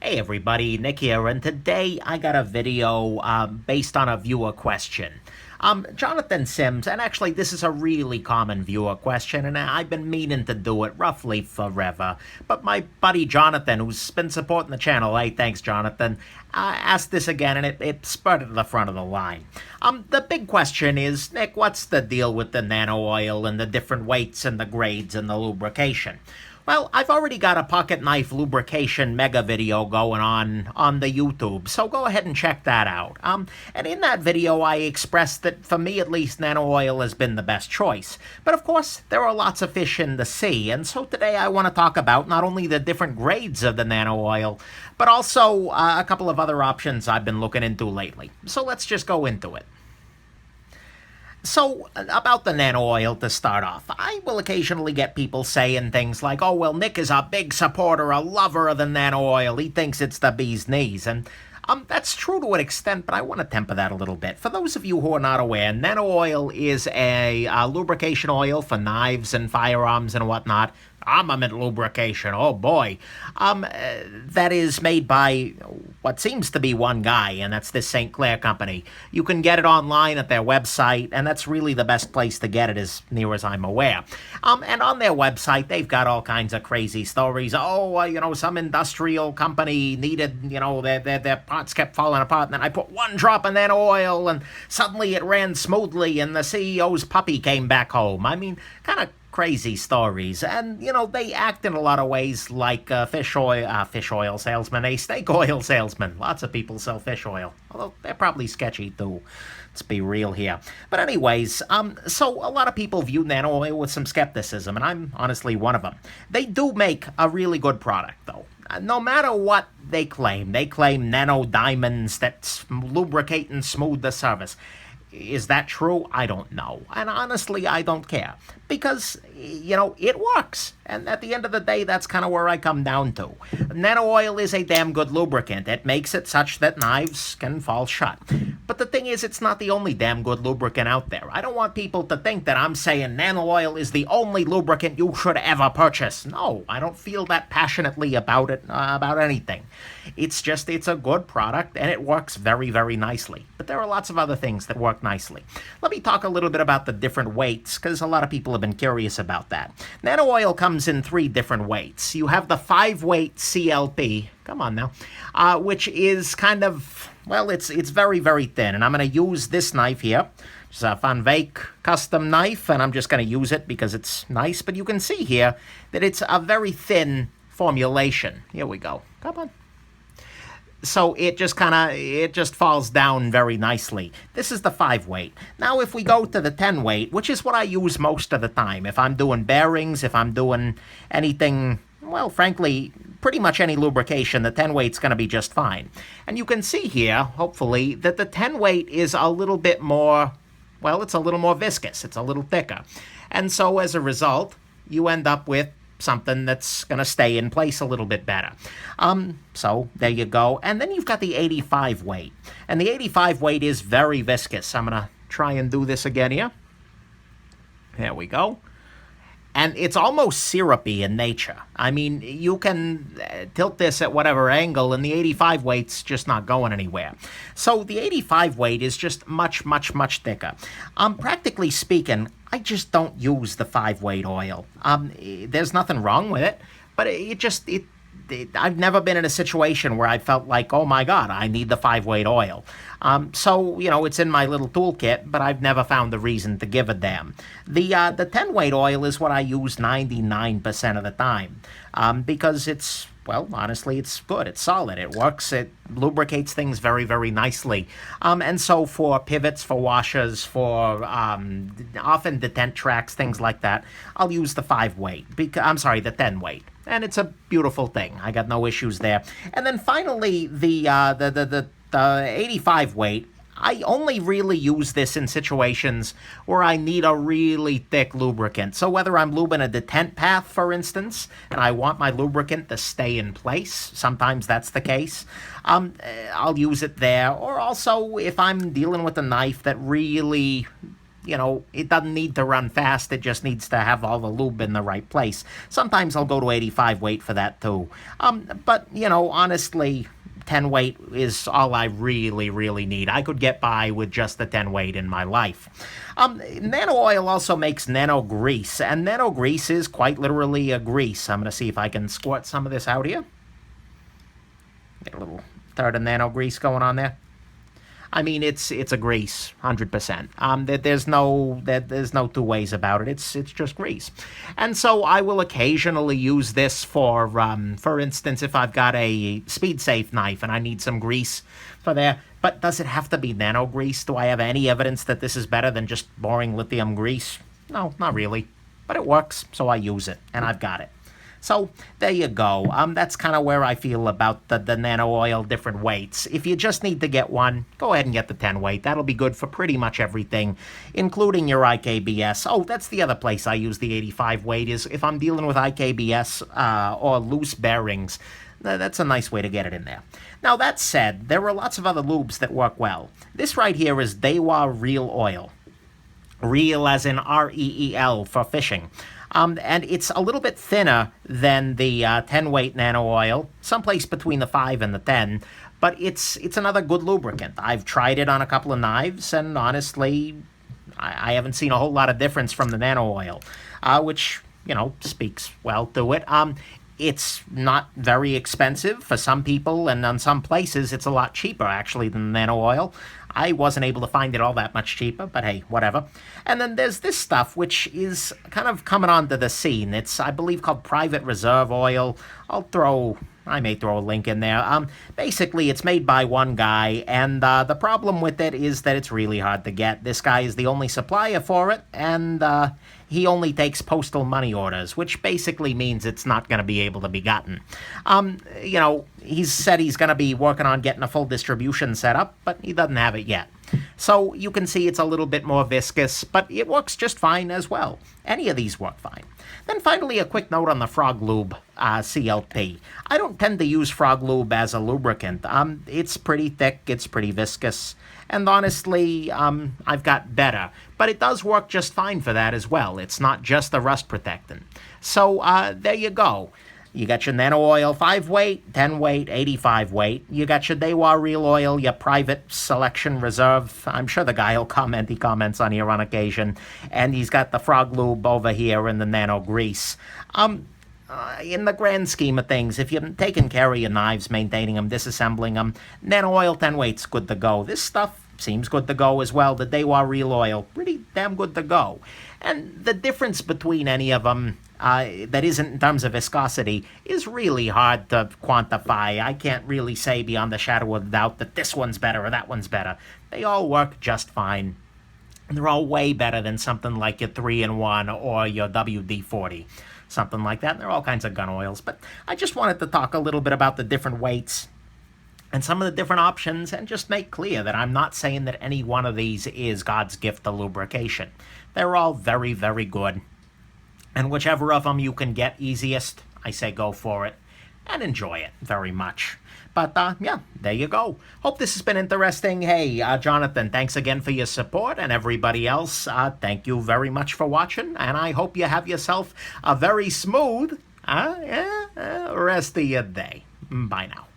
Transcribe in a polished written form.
Hey everybody, Nick here, and today I got a video based on a viewer question. Jonathan Sims, and actually this is a really common viewer question, and I've been meaning to do it roughly forever, but my buddy Jonathan, who's been supporting the channel, hey, thanks Jonathan, asked this again, and it spurred to the front of the line. The big question is, Nick, what's the deal with the Nano Oil and the different weights and the grades and the lubrication? Well, I've already got a pocket knife lubrication mega video going on the YouTube, so go ahead and check that out. And in that video, I expressed that, for me at least, Nano Oil has been the best choice. But of course, there are lots of fish in the sea, and so today I want to talk about not only the different grades of the Nano Oil, but also a couple of other options I've been looking into lately. So let's just go into it. So, about the Nano Oil to start off, I will occasionally get people saying things like, oh, well, Nick is a big supporter, a lover of the Nano Oil. He thinks it's the bee's knees. And that's true to an extent, but I want to temper that a little bit. For those of you who are not aware, Nano Oil is a lubrication oil for knives and firearms and whatnot. Armament lubrication, oh boy. That is made by what seems to be one guy, and that's this St. Clair company. You can get it online at their website, and that's really the best place to get it as near as I'm aware. And on their website, they've got all kinds of crazy stories. Oh, some industrial company needed, their parts kept falling apart, and then I put one drop of Nano Oil, and suddenly it ran smoothly, and the CEO's puppy came back home. I mean, kind of crazy stories, and they act in a lot of ways like fish oil salesman, a steak oil salesman. Lots of people sell fish oil, although they're probably sketchy too. Let's be real here. But anyways, so a lot of people view Nano Oil with some skepticism, and I'm honestly one of them. They do make a really good product, though. No matter what they claim nano diamonds that lubricate and smooth the surface. Is that true? I don't know. And honestly, I don't care. Because, it works. And at the end of the day, that's kind of where I come down to. Nano Oil is a damn good lubricant. It makes it such that knives can fall shut. But the thing is, it's not the only damn good lubricant out there. I don't want people to think that I'm saying Nano Oil is the only lubricant you should ever purchase. No, I don't feel that passionately about it, about anything. It's a good product, and it works very, very nicely. But there are lots of other things that work nicely. Let me talk a little bit about the different weights, because a lot of people have been curious about that. Nano Oil comes in 3 different weights. You have the 5-weight CLP, come on now, which is kind of, well, it's very, very thin. And I'm going to use this knife here. It's a Van Wyck custom knife, and I'm just going to use it because it's nice. But you can see here that it's a very thin formulation. Here we go. Come on. So it just falls down very nicely. This is the 5-weight. Now if we go to the 10-weight, which is what I use most of the time, if I'm doing bearings, if I'm doing anything, well, frankly, pretty much any lubrication, the 10-weight's going to be just fine. And you can see here, hopefully, that the 10-weight is a little bit more, well, it's a little more viscous. It's a little thicker. And so as a result, you end up with something that's going to stay in place a little bit better. So there you go. And then you've got the 85 weight. And the 85 weight is very viscous. I'm going to try and do this again here. There we go. And it's almost syrupy in nature. I mean, you can tilt this at whatever angle, and the 85 weight's just not going anywhere. So the 85 weight is just much, much, much thicker. Practically speaking, I just don't use the 5-weight oil. There's nothing wrong with it, but I've never been in a situation where I felt like, oh my God, I need the 5-weight oil. So, it's in my little toolkit, but I've never found the reason to give a damn. The 10-weight oil is what I use 99% of the time, because it's, well, honestly, it's good. It's solid. It works. It lubricates things very, very nicely. And so for pivots, for washers, for often detent tracks, things like that, I'll use the 5-weight. The 10-weight. And it's a beautiful thing. I got no issues there. And then finally, the 85 weight, I only really use this in situations where I need a really thick lubricant. So whether I'm lubing a detent path, for instance, and I want my lubricant to stay in place, sometimes that's the case, I'll use it there. Or also if I'm dealing with a knife that really it doesn't need to run fast. It just needs to have all the lube in the right place. Sometimes I'll go to 85 weight for that too. But, honestly, 10 weight is all I really, really need. I could get by with just the 10 weight in my life. Nano Oil also makes Nano Grease, and Nano Grease is quite literally a grease. I'm going to see if I can squirt some of this out here. Get a little third of Nano Grease going on there. I mean, it's a grease, 100%. There's no two ways about it. It's just grease. And so I will occasionally use this for instance, if I've got a speed-safe knife and I need some grease for there. But does it have to be Nano Grease? Do I have any evidence that this is better than just boring lithium grease? No, not really. But it works, so I use it, and I've got it. So there you go. That's kind of where I feel about the Nano Oil different weights. If you just need to get one, go ahead and get the 10 weight. That'll be good for pretty much everything, including your IKBS. Oh, that's the other place I use the 85 weight, is if I'm dealing with IKBS or loose bearings. That's a nice way to get it in there. Now, that said, there are lots of other lubes that work well. This right here is Daiwa Reel Oil. Reel as in R-E-E-L for fishing. And it's a little bit thinner than the 10-weight Nano Oil, someplace between the 5 and the 10, but it's another good lubricant. I've tried it on a couple of knives, and honestly, I haven't seen a whole lot of difference from the Nano Oil, which, speaks well to it. It's not very expensive for some people, and on some places it's a lot cheaper, actually, than the Nano Oil. I wasn't able to find it all that much cheaper, but hey, whatever. And then there's this stuff, which is kind of coming onto the scene. It's, I believe, called Private Reserve Oil. I may throw a link in there. Basically, it's made by one guy, and the problem with it is that it's really hard to get. This guy is the only supplier for it, and he only takes postal money orders, which basically means it's not going to be able to be gotten. He's said he's going to be working on getting a full distribution set up, but he doesn't have it yet. So you can see it's a little bit more viscous, but it works just fine as well. Any of these work fine. Then finally, a quick note on the Froglube CLP. I don't tend to use Froglube as a lubricant. It's pretty thick, it's pretty viscous, and honestly, I've got better. But it does work just fine for that as well. It's not just a rust protectant. So there you go. You got your Nano Oil 5 weight, 10 weight, 85 weight. You got your Daiwa Reel Oil, your private selection reserve. I'm sure the guy will comment. He comments on here on occasion. And he's got the Froglube over here and the Nano Grease. In the grand scheme of things, if you're taking care of your knives, maintaining them, disassembling them, Nano Oil 10 weight's good to go. This stuff seems good to go as well. The Daiwa Reel Oil, pretty damn good to go. And the difference between any of them that isn't in terms of viscosity is really hard to quantify. I can't really say beyond the shadow of a doubt that this one's better or that one's better. They all work just fine. And they're all way better than something like your 3-in-1 or your WD-40. Something like that. And there are all kinds of gun oils. But I just wanted to talk a little bit about the different weights and some of the different options, and just make clear that I'm not saying that any one of these is God's gift to lubrication. They're all very, very good. And whichever of them you can get easiest, I say go for it and enjoy it very much. But yeah, there you go. Hope this has been interesting. Hey, Jonathan, thanks again for your support, and everybody else, thank you very much for watching, and I hope you have yourself a very smooth rest of your day. Bye now.